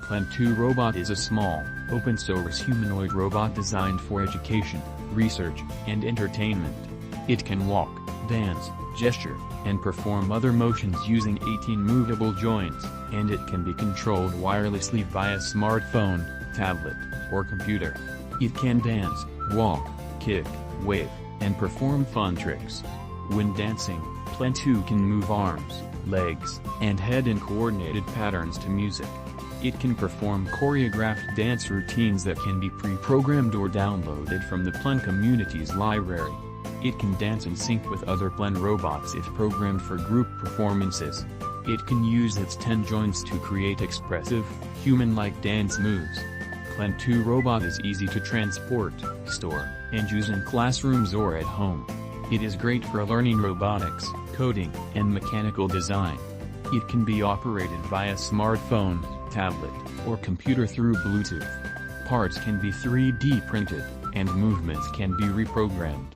PLEN2 robot is a small, open-source humanoid robot designed for education, research, and entertainment. It can walk, dance, gesture, and perform other motions using 18 movable joints, and it can be controlled wirelessly via smartphone, tablet, or computer. It can dance, walk, kick, wave, and perform fun tricks. When dancing, PLEN2 can move arms, legs, and head in coordinated patterns to music. It can perform choreographed dance routines that can be pre-programmed or downloaded from the PLEN community's library. It can dance in sync with other PLEN robots if programmed for group performances. It can use its 10 joints to create expressive, human-like dance moves. PLEN2 robot is easy to transport, store, and use in classrooms or at home. It is great for learning robotics, coding, and mechanical design. It can be operated via smartphone, tablet, or computer through Bluetooth. Parts can be 3D printed, and movements can be reprogrammed.